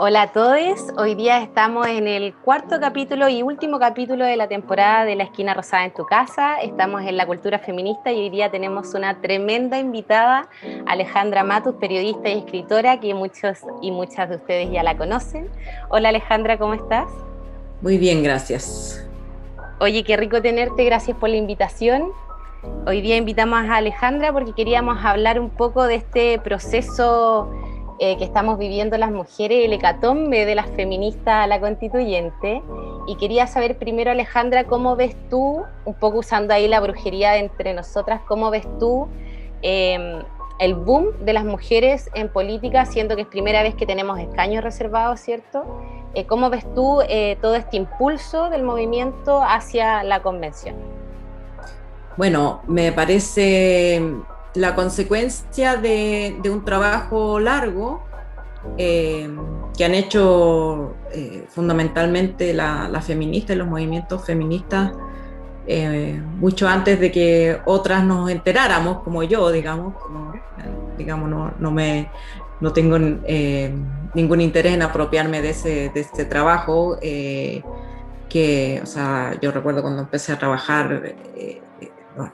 Hola a todos, hoy día estamos en el cuarto capítulo y último capítulo de la temporada de La Esquina Rosada en tu Casa. Estamos en la cultura feminista y hoy día tenemos una tremenda invitada, Alejandra Matus, periodista y escritora, que muchos y muchas de ustedes ya la conocen. Hola Alejandra, ¿cómo estás? Muy bien, gracias. Oye, qué rico tenerte, gracias por la invitación. Hoy día invitamos a Alejandra porque queríamos hablar un poco de este proceso que estamos viviendo las mujeres, el hecatombe de las feministas a la constituyente. Y quería saber primero, Alejandra, ¿cómo ves tú, un poco usando ahí la brujería de entre nosotras, cómo ves tú eh, el boom de las mujeres en política, siendo que es primera vez que tenemos escaños reservados, ¿cierto? ¿Cómo ves tú todo este impulso del movimiento hacia la convención? Bueno, me parece la consecuencia de un trabajo largo que han hecho fundamentalmente la feminista y los movimientos feministas mucho antes de que otras nos enteráramos, como yo, digamos, no tengo ningún interés en apropiarme de ese trabajo. O sea, yo recuerdo cuando empecé a trabajar,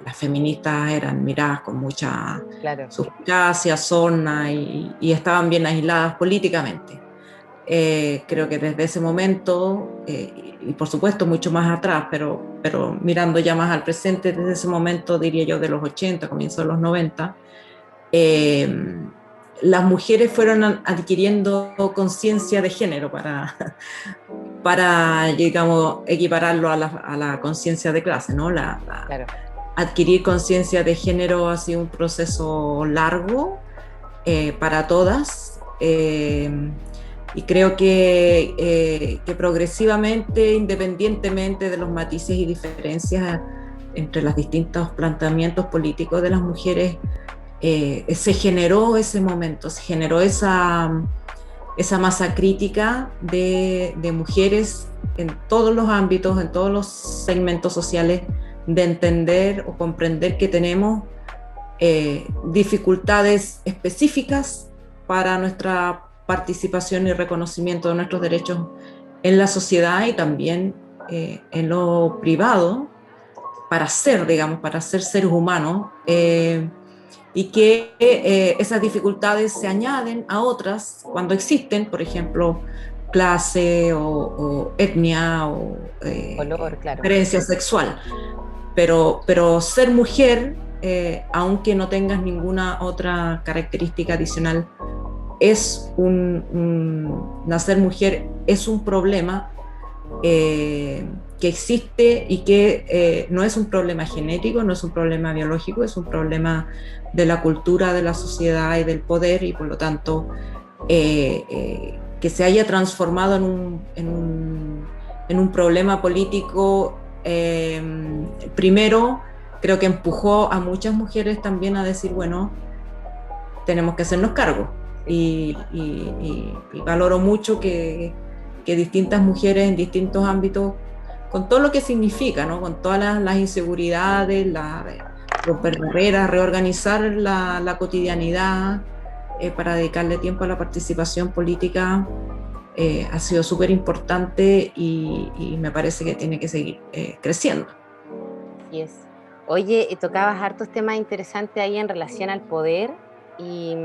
las feministas eran miradas con mucha Claro. suspicacia, sorna y estaban bien aisladas políticamente. Creo que desde ese momento, y por supuesto mucho más atrás, pero mirando ya más al presente, desde ese momento, diría yo, de los 80, comienzo de los 90, eh, las mujeres fueron adquiriendo conciencia de género para, digamos, equipararlo a la conciencia de clase, ¿no? Claro. Adquirir conciencia de género ha sido un proceso largo para todas, y creo que progresivamente, independientemente de los matices y diferencias entre los distintos planteamientos políticos de las mujeres, se generó ese momento, se generó esa masa crítica de mujeres en todos los ámbitos, en todos los segmentos sociales, de entender o comprender que tenemos dificultades específicas para nuestra participación y reconocimiento de nuestros derechos en la sociedad y también en lo privado, digamos, para ser seres humanos. Y que esas dificultades se añaden a otras cuando existen, por ejemplo, clase o etnia o Color, claro. preferencia sexual. Pero ser mujer, aunque no tengas ninguna otra característica adicional, nacer mujer es un problema que existe y que no es un problema genético, no es un problema biológico, es un problema de la cultura, de la sociedad y del poder, y por lo tanto que se haya transformado en un problema político, primero creo que empujó a muchas mujeres también a decir, bueno, tenemos que hacernos cargo, y valoro mucho que distintas mujeres en distintos ámbitos, con todo lo que significa, ¿no? Con todas las inseguridades, romper barreras, reorganizar la cotidianidad para dedicarle tiempo a la participación política, ha sido súper importante y me parece que tiene que seguir creciendo. Así es. Oye, tocabas hartos temas interesantes ahí en relación al poder y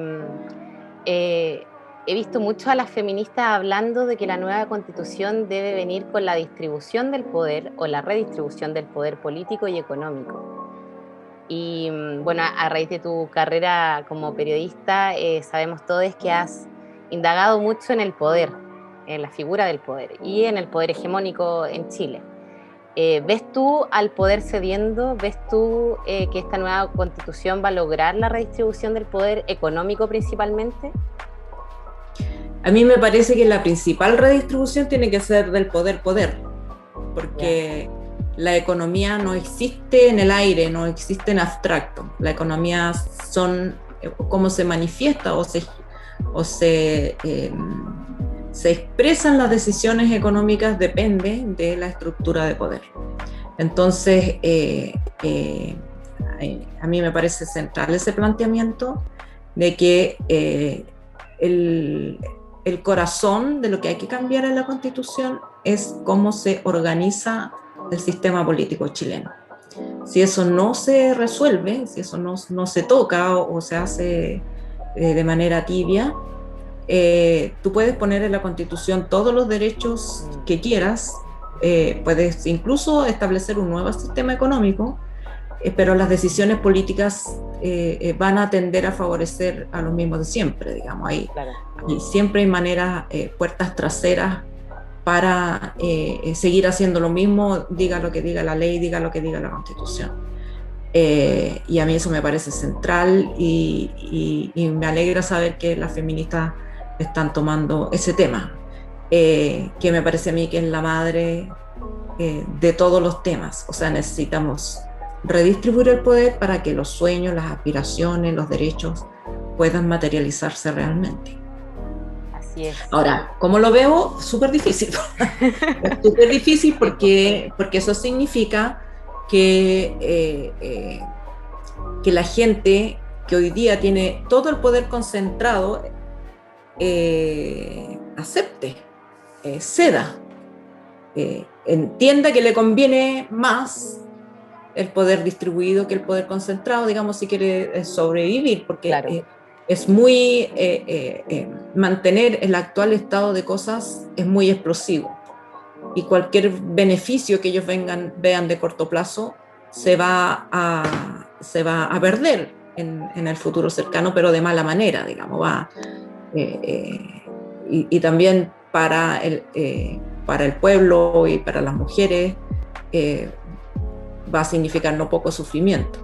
eh, he visto mucho a las feministas hablando de que la nueva constitución debe venir con la distribución del poder o la redistribución del poder político y económico. Y bueno, a raíz de tu carrera como periodista, sabemos todos que has indagado mucho en el poder, en la figura del poder y en el poder hegemónico en Chile. ¿Ves tú al poder cediendo? ¿Ves tú que esta nueva constitución va a lograr la redistribución del poder económico principalmente? A mí me parece que la principal redistribución tiene que ser del poder, porque la economía no existe en el aire, no existe en abstracto. La economía son cómo se manifiesta se expresan las decisiones económicas, depende de la estructura de poder. Entonces, a mí me parece central ese planteamiento de que el corazón de lo que hay que cambiar en la Constitución es cómo se organiza el sistema político chileno. Si eso no se resuelve, si eso no se toca o se hace de manera tibia, tú puedes poner en la Constitución todos los derechos que quieras, puedes incluso establecer un nuevo sistema económico, pero las decisiones políticas van a tender a favorecer a los mismos de siempre, digamos. Claro. Siempre hay maneras, puertas traseras para seguir haciendo lo mismo, diga lo que diga la ley, diga lo que diga la Constitución. Y a mí eso me parece central y me alegra saber que las feministas están tomando ese tema, que me parece a mí que es la madre de todos los temas. O sea, necesitamos redistribuir el poder para que los sueños, las aspiraciones, los derechos puedan materializarse realmente. Así es. Ahora, ¿cómo lo veo? Súper difícil. Súper difícil porque eso significa que la gente que hoy día tiene todo el poder concentrado acepte, ceda, entienda que le conviene más el poder distribuido que el poder concentrado, digamos, si quiere sobrevivir, porque claro, es muy, mantener el actual estado de cosas es muy explosivo, y cualquier beneficio que ellos vean de corto plazo se va a perder en el futuro cercano, pero de mala manera, digamos, y también para el pueblo y para las mujeres va a significar no poco sufrimiento.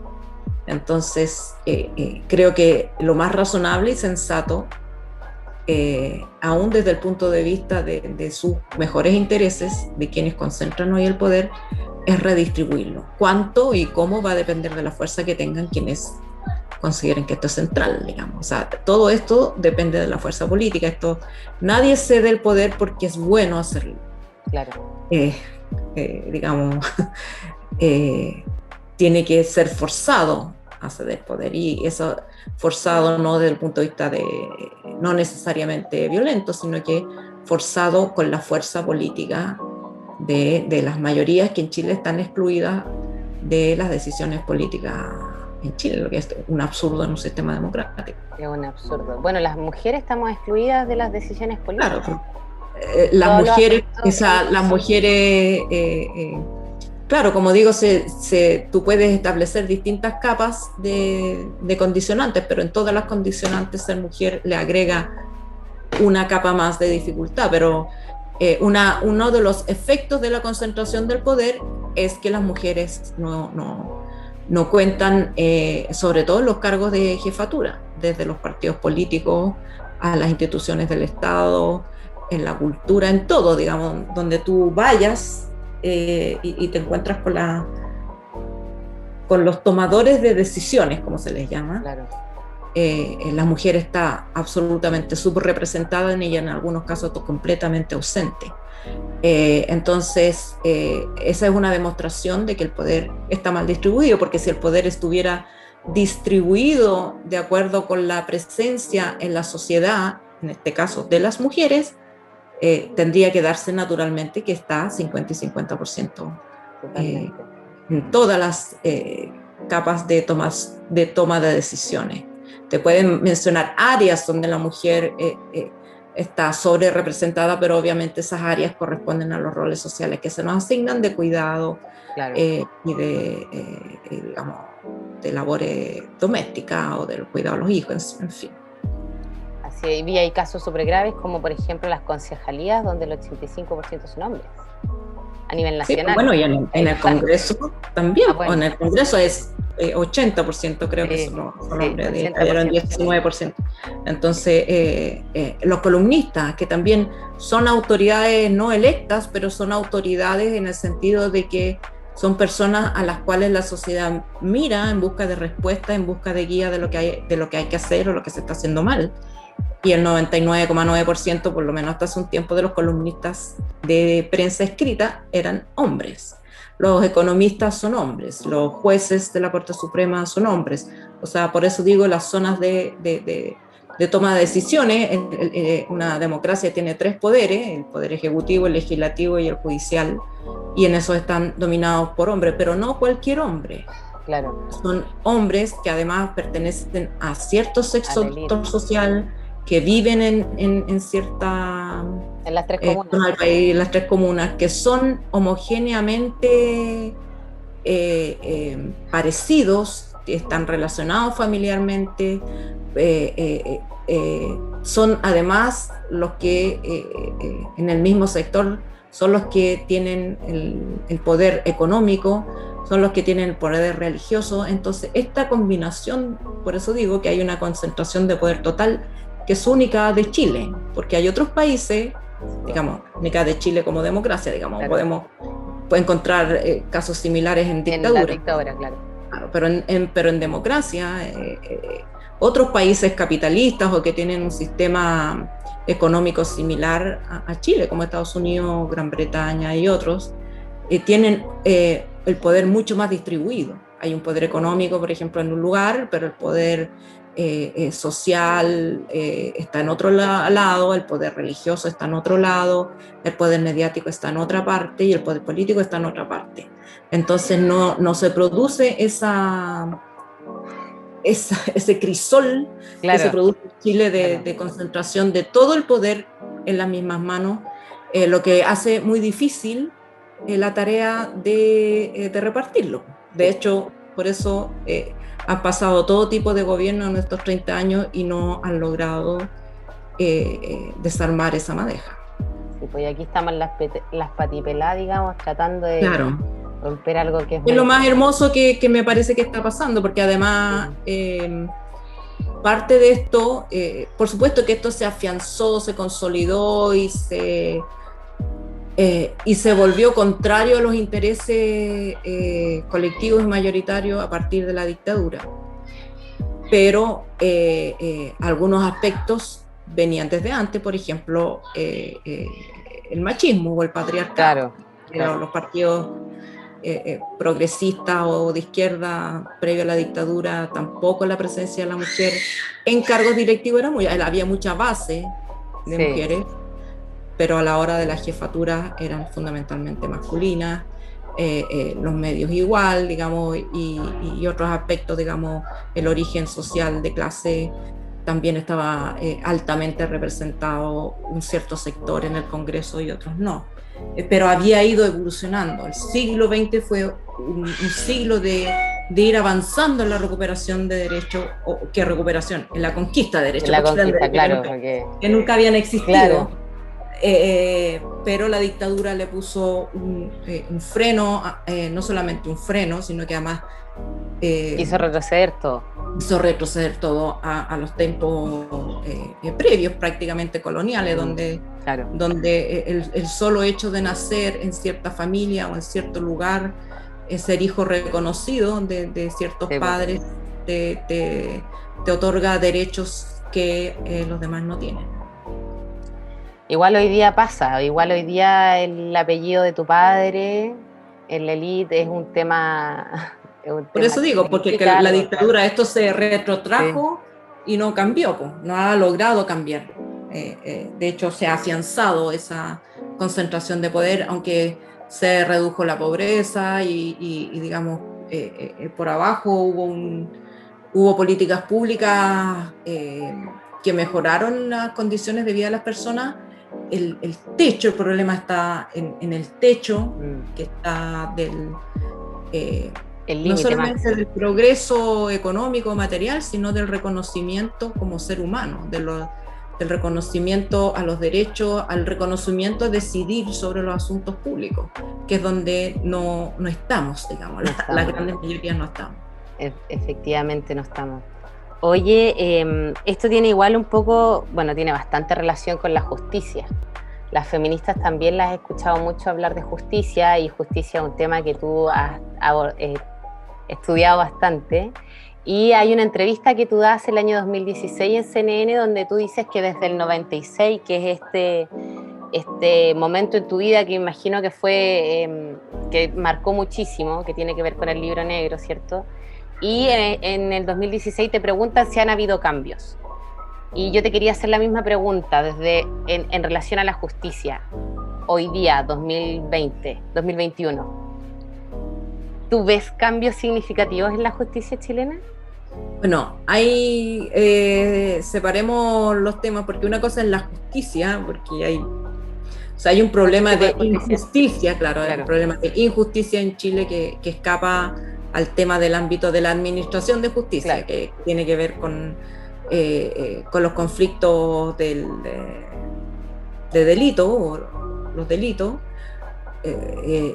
Entonces, creo que lo más razonable y sensato, aún desde el punto de vista de sus mejores intereses, de quienes concentran hoy el poder, es redistribuirlo. Cuánto y cómo va a depender de la fuerza que tengan quienes consideren que esto es central, digamos. O sea, todo esto depende de la fuerza política. Nadie cede el poder porque es bueno hacerlo. Claro. Digamos, tiene que ser forzado a ceder poder, y eso forzado no desde el punto de vista no necesariamente violento, sino que forzado con la fuerza política de las mayorías que en Chile están excluidas de las decisiones políticas en Chile, lo que es un absurdo en un sistema democrático. Es un absurdo. Bueno, las mujeres estamos excluidas de las decisiones políticas. Claro, las mujeres, claro, como digo, tú puedes establecer distintas capas de condicionantes, pero en todas las condicionantes ser mujer le agrega una capa más de dificultad. Pero uno de los efectos de la concentración del poder es que las mujeres no cuentan, sobre todo en los cargos de jefatura, desde los partidos políticos a las instituciones del Estado, en la cultura, en todo, digamos, donde tú vayas y te encuentras con los tomadores de decisiones, como se les llama. Claro. La mujer está absolutamente subrepresentada en ella, en algunos casos completamente ausente. Entonces, esa es una demostración de que el poder está mal distribuido, porque si el poder estuviera distribuido de acuerdo con la presencia en la sociedad, en este caso de las mujeres, tendría que darse naturalmente que está 50 y 50% en todas las capas de toma de decisiones. Te pueden mencionar áreas donde la mujer está sobre representada, pero obviamente esas áreas corresponden a los roles sociales que se nos asignan de cuidado, claro, y digamos, de labores domésticas o del cuidado de los hijos, en fin. Así, y hay casos súper graves, como por ejemplo las concejalías, donde el 85% son hombres, a nivel nacional. Sí, bueno, y en el Congreso también, bueno, en el Congreso es 80%, creo que son hombres, eran 19%. Entonces, los columnistas, que también son autoridades no electas, pero son autoridades en el sentido de que son personas a las cuales la sociedad mira en busca de respuesta, en busca de guía de lo que hay que hacer o lo que se está haciendo mal. Y el 99,9%, por lo menos hasta hace un tiempo, de los columnistas de prensa escrita eran hombres. Los economistas son hombres, los jueces de la Corte Suprema son hombres. O sea, por eso digo, las zonas de de toma de decisiones. Una democracia tiene 3 poderes, el poder ejecutivo, el legislativo y el judicial, y en eso están dominados por hombres, pero no cualquier hombre. Claro. Son hombres que además pertenecen a cierto sector social, que viven en cierta... En las 3 comunas. Zona del país, las 3 comunas, que son homogéneamente parecidos, están relacionados familiarmente, son además los que en el mismo sector son los que tienen el poder económico, son los que tienen el poder religioso. Entonces esta combinación, por eso digo que hay una concentración de poder total que es única de Chile, porque hay otros países, digamos, única de Chile como democracia, digamos, claro. Podemos encontrar casos similares en dictadura. En la dictadura, claro. Claro, pero en democracia, otros países capitalistas o que tienen un sistema económico similar a Chile, como Estados Unidos, Gran Bretaña y otros, tienen el poder mucho más distribuido. Hay un poder económico, por ejemplo, en un lugar, pero el poder social está en otro lado, el poder religioso está en otro lado, el poder mediático está en otra parte y el poder político está en otra parte. Entonces no se produce ese crisol, claro, que se produce en Chile de concentración de todo el poder en las mismas manos, lo que hace muy difícil la tarea de repartirlo. De hecho, por eso han pasado todo tipo de gobiernos en estos 30 años y no han logrado desarmar esa madeja. Sí, pues aquí estamos las patipeladas, digamos, tratando de romper algo que es lo más hermoso que me parece que está pasando, porque además parte de esto, por supuesto que esto se afianzó, se consolidó y se volvió contrario a los intereses colectivos y mayoritarios a partir de la dictadura. Pero algunos aspectos venían desde antes, por ejemplo, el machismo o el patriarcado. Claro. Los partidos progresistas o de izquierda previo a la dictadura, tampoco la presencia de la mujer en cargos directivos había mucha base de mujeres, pero a la hora de las jefaturas eran fundamentalmente masculinas, los medios igual, digamos, y otros aspectos, digamos, el origen social de clase también estaba altamente representado un cierto sector en el Congreso y otros no. Pero había ido evolucionando. El siglo XX fue un siglo de ir avanzando en la recuperación de derechos, en la conquista de derechos. La conquista, claro. Que nunca habían existido. Claro. Pero la dictadura le puso un freno, no solamente un freno, sino que además hizo retroceder todo a los tiempos previos, prácticamente coloniales, donde el solo hecho de nacer en cierta familia o en cierto lugar, ser hijo reconocido de ciertos padres, te otorga derechos que los demás no tienen. Igual hoy día pasa, igual hoy día el apellido de tu padre en la élite es un tema... Por eso digo, porque la dictadura, esto se retrotrajo y no cambió, pues, no ha logrado cambiar. De hecho, se ha afianzado esa concentración de poder, aunque se redujo la pobreza y digamos, por abajo hubo políticas públicas que mejoraron las condiciones de vida de las personas. El techo, el problema está en el techo, que está no solamente del progreso económico material, sino del reconocimiento como ser humano, del reconocimiento a los derechos, al reconocimiento a decidir sobre los asuntos públicos, que es donde no estamos, digamos, la gran mayoría no estamos. Efectivamente no estamos. Oye, esto tiene igual un poco, bueno, tiene bastante relación con la justicia. Las feministas también las he escuchado mucho hablar de justicia, y justicia es un tema que tú has estudiado bastante. Y hay una entrevista que tú das el año 2016 en CNN donde tú dices que desde el 96, que es este momento en tu vida que imagino que fue, que marcó muchísimo, que tiene que ver con el libro negro, ¿cierto? Y en el 2016 te preguntan si han habido cambios. Y yo te quería hacer la misma pregunta en relación a la justicia, hoy día, 2020, 2021. ¿Tú ves cambios significativos en la justicia chilena? Bueno, separemos los temas, porque una cosa es la justicia, porque hay un problema de injusticia, claro, hay un problema de injusticia en Chile que escapa al tema del ámbito de la administración de justicia, que tiene que ver con los conflictos de delito, o los delitos,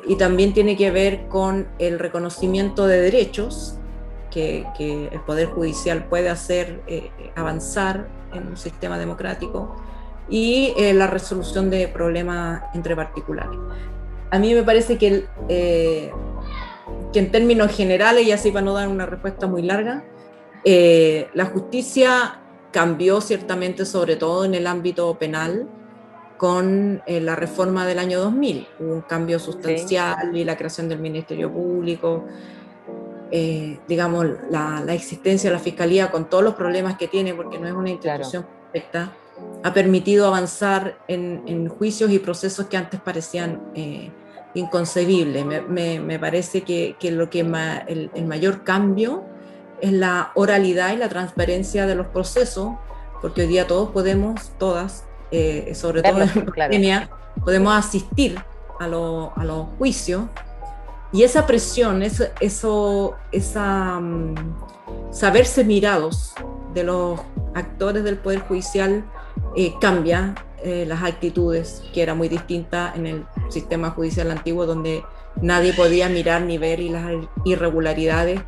y también tiene que ver con el reconocimiento de derechos que el Poder Judicial puede hacer avanzar en un sistema democrático, y la resolución de problemas entre particulares. A mí me parece que en términos generales, y así para no dar una respuesta muy larga, la justicia cambió ciertamente, sobre todo en el ámbito penal, con la reforma del año 2000. Hubo un cambio sustancial, y la creación del Ministerio Público, digamos, la existencia de la Fiscalía con todos los problemas que tiene, porque no es una institución perfecta, ha permitido avanzar en juicios y procesos que antes parecían inconcebibles. Me parece que el mayor cambio es la oralidad y la transparencia de los procesos, porque hoy día todas, sobre todo en pandemia, podemos asistir a los juicios, y esa presión, saberse mirados de los actores del Poder Judicial cambia las actitudes, que era muy distinta en el sistema judicial antiguo, donde nadie podía mirar ni ver, y las irregularidades,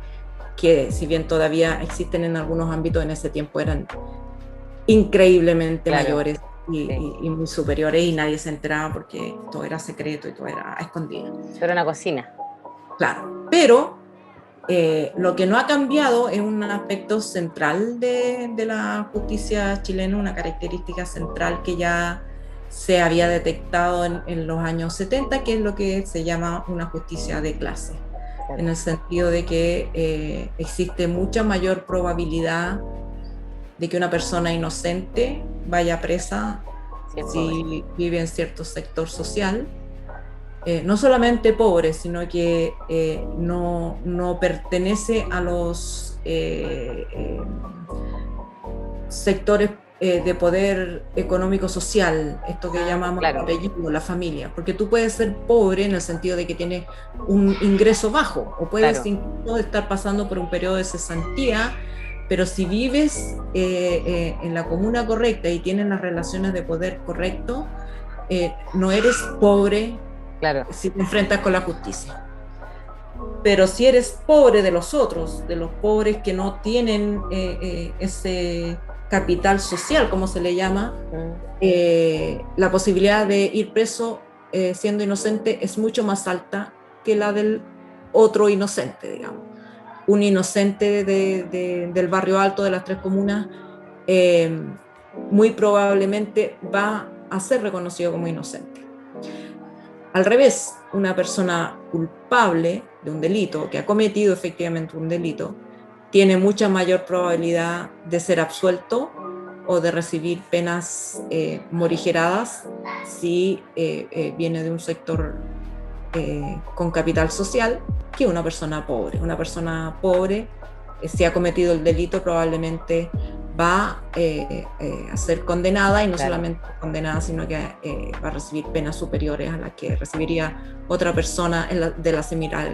que si bien todavía existen en algunos ámbitos, en ese tiempo eran increíblemente mayores y muy superiores, y nadie se enteraba porque todo era secreto y todo era escondido. Era una cocina. Claro, pero lo que no ha cambiado es un aspecto central de la justicia chilena, una característica central que ya se había detectado en los años 70, que es lo que se llama una justicia de clase, en el sentido de que existe mucha mayor probabilidad de que una persona inocente vaya presa si vive en cierto sector social. No solamente pobre, sino que no pertenece a los sectores de poder económico-social, esto que llamamos apellido, la familia, porque tú puedes ser pobre en el sentido de que tienes un ingreso bajo, o puedes incluso estar pasando por un periodo de cesantía, pero si vives en la comuna correcta y tienes las relaciones de poder correcto, no eres pobre si te enfrentas con la justicia. Pero si eres pobre de los otros, de los pobres que no tienen ese capital social, como se le llama, la posibilidad de ir preso siendo inocente es mucho más alta que la del otro inocente, digamos. Un inocente del barrio alto de las tres comunas muy probablemente va a ser reconocido como inocente. Al revés, una persona culpable de un delito, que ha cometido efectivamente un delito, tiene mucha mayor probabilidad de ser absuelto o de recibir penas morigeradas si viene de un sector con capital social, que una persona pobre. Una persona pobre, si ha cometido el delito, probablemente va a ser condenada, y no solamente condenada, sino que va a recibir penas superiores a las que recibiría otra persona de la similar,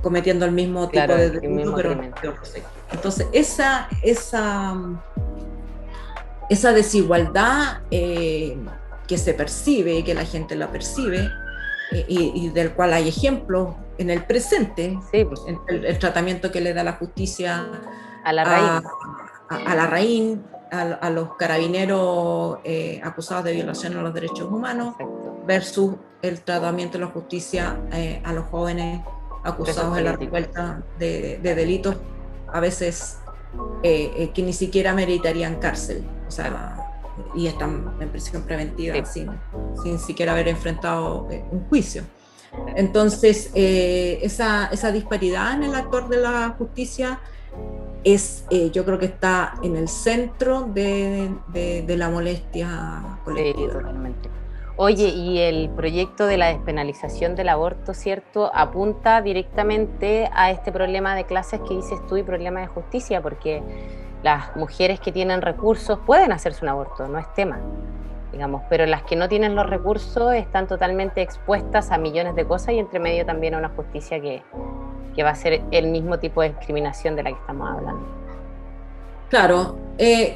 cometiendo el mismo tipo de delito, pero de otro sector. Entonces, esa desigualdad que se percibe, que la gente la percibe, y del cual hay ejemplos en el presente, el tratamiento que le da la justicia a la raíz, a Larraín, a los carabineros acusados de violación a los derechos humanos, versus el tratamiento de la justicia a los jóvenes acusados de la revuelta de delitos, a veces que ni siquiera meritarían cárcel, o sea, y están en prisión preventiva sin siquiera haber enfrentado un juicio. Entonces, esa disparidad en el actor de la justicia yo creo que está en el centro de la molestia colectiva. Sí, totalmente. Oye, y el proyecto de la despenalización del aborto, ¿cierto?, apunta directamente a este problema de clases que dices tú y problema de justicia, porque las mujeres que tienen recursos pueden hacerse un aborto, no es tema, digamos, pero las que no tienen los recursos están totalmente expuestas a millones de cosas y entre medio también a una justicia que va a ser el mismo tipo de discriminación de la que estamos hablando. Claro,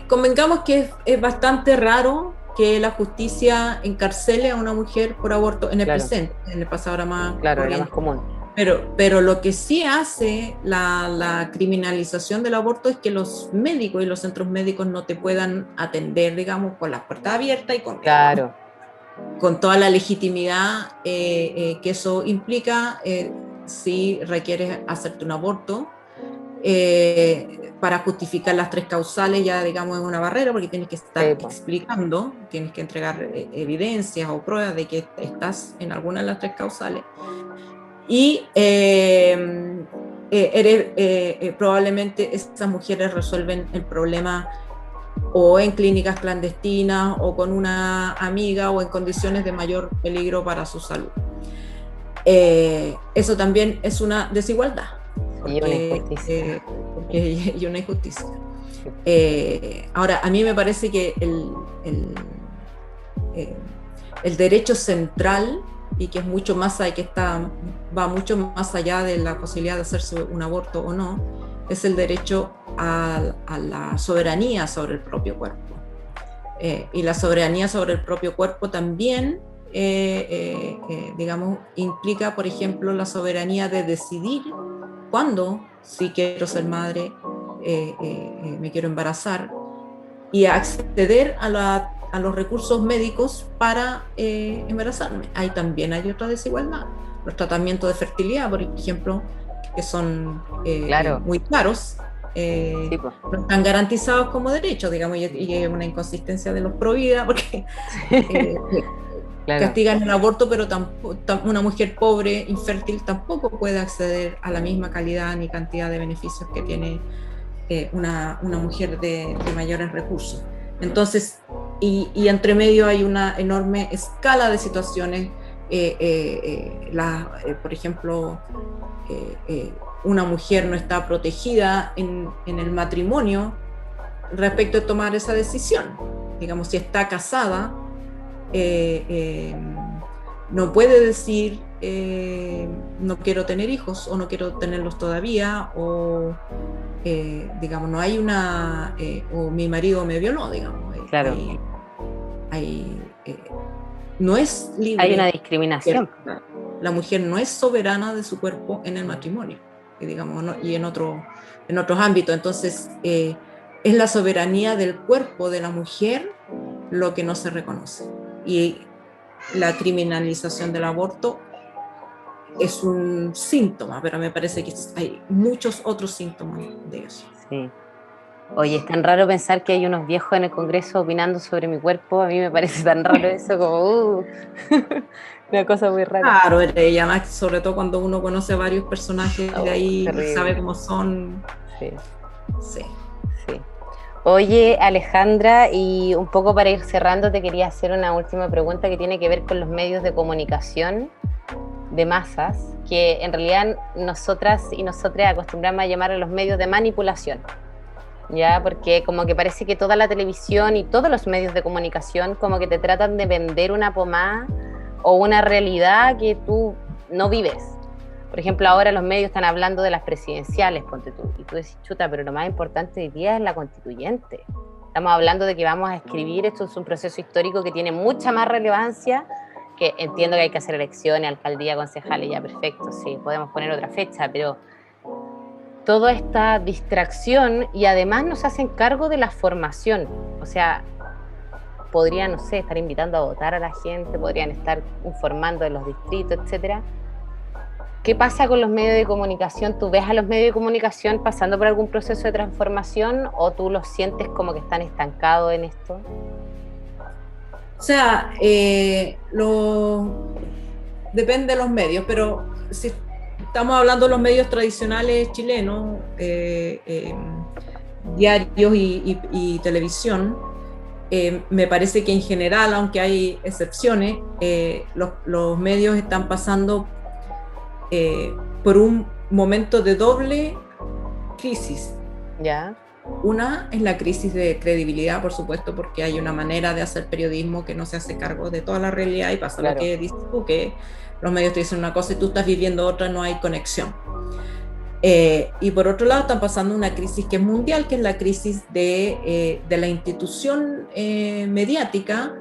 convengamos que es bastante raro que la justicia encarcele a una mujer por aborto en el presente, en el pasado era más claro, era más común. Pero lo que sí hace la criminalización del aborto es que los médicos y los centros médicos no te puedan atender, digamos, con las puertas abiertas y con toda la legitimidad que eso implica si requieres hacerte un aborto. Para justificar las 3 causales ya, digamos, es una barrera porque tienes que estar explicando, tienes que entregar evidencias o pruebas de que estás en alguna de las 3 causales. Y probablemente esas mujeres resuelven el problema o en clínicas clandestinas o con una amiga o en condiciones de mayor peligro para su salud. Eso también es una desigualdad. Y una injusticia. Y una injusticia. Ahora, a mí me parece que el derecho central, y que es mucho más allá, va mucho más allá de la posibilidad de hacerse un aborto o no, es el derecho a la soberanía sobre el propio cuerpo. Y la soberanía sobre el propio cuerpo también, digamos, implica, por ejemplo, la soberanía de decidir cuándo, si quiero ser madre, me quiero embarazar, y acceder a los recursos médicos para embarazarme. Ahí también hay otra desigualdad. Los tratamientos de fertilidad, por ejemplo, que son muy caros, no están garantizados como derechos, digamos, y es una inconsistencia de los pro vida, porque castigan el aborto, pero una mujer pobre, infértil, tampoco puede acceder a la misma calidad ni cantidad de beneficios que tiene una mujer de mayores recursos. Entonces, y entre medio hay una enorme escala de situaciones. Por ejemplo, una mujer no está protegida en el matrimonio respecto de tomar esa decisión. Digamos, si está casada, no puede decir no quiero tener hijos o no quiero tenerlos todavía, o digamos, no hay una o mi marido me violó, digamos. Claro. No es libre. Hay una discriminación. La mujer no es soberana de su cuerpo en el matrimonio, digamos, ¿no? Y en otros ámbitos. Entonces, es la soberanía del cuerpo de la mujer lo que no se reconoce. Y la criminalización del aborto es un síntoma, pero me parece que hay muchos otros síntomas de eso. Sí. Oye, es tan raro pensar que hay unos viejos en el Congreso opinando sobre mi cuerpo. A mí me parece tan raro eso, como una cosa muy rara. Claro, y además, sobre todo cuando uno conoce a varios personajes de ahí, terrible. Sabe cómo son. Sí. Oye, Alejandra, y un poco para ir cerrando, te quería hacer una última pregunta que tiene que ver con los medios de comunicación de masas, que en realidad nosotras y nosotros acostumbramos a llamar a los medios de manipulación, ¿ya? Porque como que parece que toda la televisión y todos los medios de comunicación como que te tratan de vender una pomada o una realidad que tú no vives. Por ejemplo, ahora los medios están hablando de las presidenciales, ponte tú, y tú decís, chuta, pero lo más importante hoy día es la constituyente. Estamos hablando de que vamos a escribir, esto es un proceso histórico que tiene mucha más relevancia, que entiendo que hay que hacer elecciones, alcaldía, concejales, ya perfecto, sí, podemos poner otra fecha, pero toda esta distracción, y además nos hacen cargo de la formación, o sea, podrían, no sé, estar invitando a votar a la gente, podrían estar informando de los distritos, etcétera. ¿Qué pasa con los medios de comunicación? ¿Tú ves a los medios de comunicación pasando por algún proceso de transformación o tú los sientes como que están estancados en esto? O sea, depende de los medios, pero si estamos hablando de los medios tradicionales chilenos, diarios y televisión, me parece que en general, aunque hay excepciones, los medios están pasando por un momento de doble crisis. ¿Ya? Una es la crisis de credibilidad, por supuesto, porque hay una manera de hacer periodismo que no se hace cargo de toda la realidad y pasa lo que dices tú, que los medios te dicen una cosa y tú estás viviendo otra, no hay conexión. Y por otro lado están pasando una crisis que es mundial, que es la crisis de la institución mediática,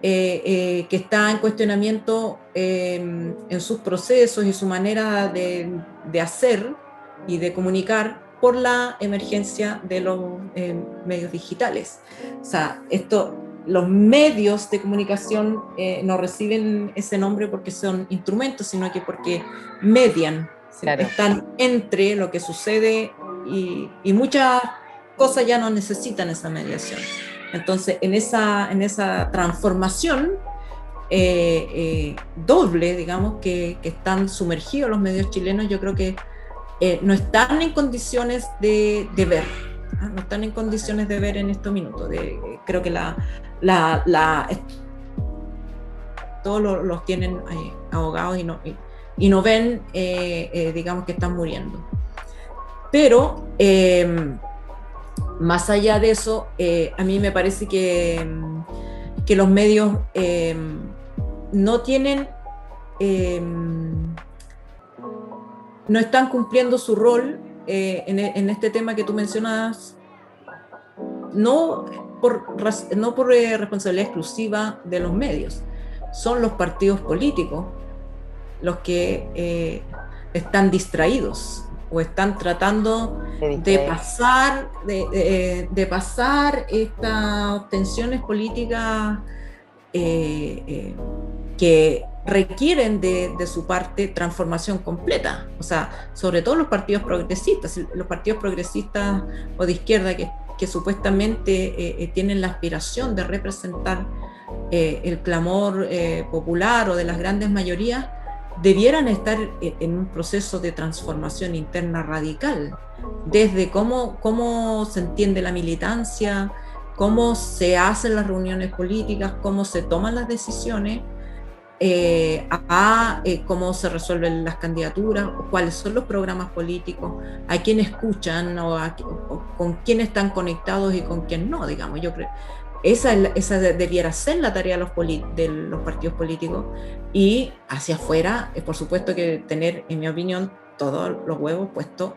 que está en cuestionamiento en sus procesos y su manera de hacer y de comunicar por la emergencia de los medios digitales. O sea, los medios de comunicación no reciben ese nombre porque son instrumentos, sino que porque median, claro. Están entre lo que sucede y muchas cosas ya no necesitan esa mediación. Entonces, en esa transformación doble, digamos, que están sumergidos los medios chilenos, yo creo que no están en condiciones de ver, ¿no? No están en condiciones de ver en estos minutos. Creo que todos los tienen ahogados y no ven, digamos, que están muriendo. Pero más allá de eso, a mí me parece que los medios no tienen, no están cumpliendo su rol en este tema que tú mencionas, no por responsabilidad exclusiva de los medios, son los partidos políticos los que están distraídos o están tratando de pasar estas tensiones políticas que requieren de su parte transformación completa. O sea, sobre todo los partidos progresistas o de izquierda que supuestamente tienen la aspiración de representar el clamor popular o de las grandes mayorías, debieran estar en un proceso de transformación interna radical, desde cómo se entiende la militancia, cómo se hacen las reuniones políticas, cómo se toman las decisiones, cómo se resuelven las candidaturas, cuáles son los programas políticos, a quién escuchan o con quién están conectados y con quién no, digamos. Yo creo esa debiera ser la tarea de los partidos políticos, y hacia afuera, por supuesto que tener, en mi opinión, todos los huevos puestos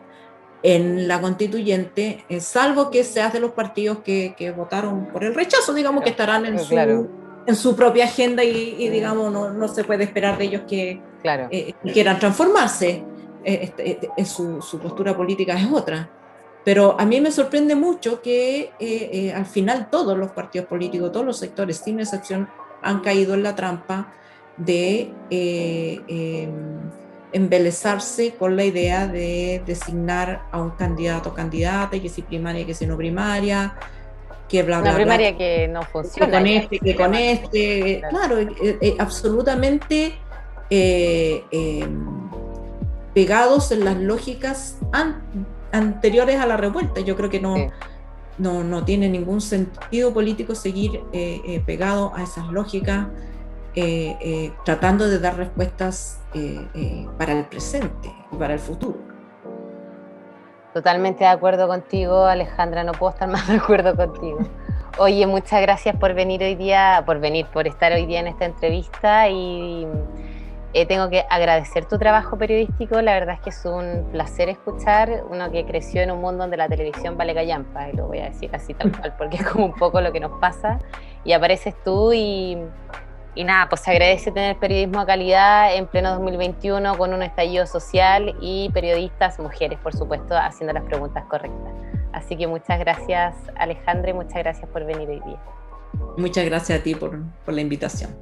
en la constituyente, salvo que seas de los partidos que votaron por el rechazo, digamos, que estarán en su propia agenda y digamos, no se puede esperar de ellos que quieran transformarse. Su postura política es otra. Pero a mí me sorprende mucho que al final todos los partidos políticos, todos los sectores, sin excepción, han caído en la trampa de embelezarse con la idea de designar a un candidato o candidata, que si primaria, que si no primaria, que bla, bla, la primaria bla, que no funciona. Que con este, claro, absolutamente pegados en las lógicas anteriores a la revuelta. Yo creo que no tiene ningún sentido político seguir pegado a esas lógicas, tratando de dar respuestas para el presente y para el futuro. Totalmente de acuerdo contigo, Alejandra, no puedo estar más de acuerdo contigo. Oye, muchas gracias por venir hoy día, por estar hoy día en esta entrevista, y tengo que agradecer tu trabajo periodístico. La verdad es que es un placer escuchar uno que creció en un mundo donde la televisión vale callampa, y lo voy a decir así tal cual, porque es como un poco lo que nos pasa, y apareces tú y nada, pues se agradece tener periodismo de calidad en pleno 2021 con un estallido social y periodistas mujeres, por supuesto, haciendo las preguntas correctas. Así que muchas gracias, Alejandra, y muchas gracias por venir hoy día. Muchas gracias a ti por la invitación.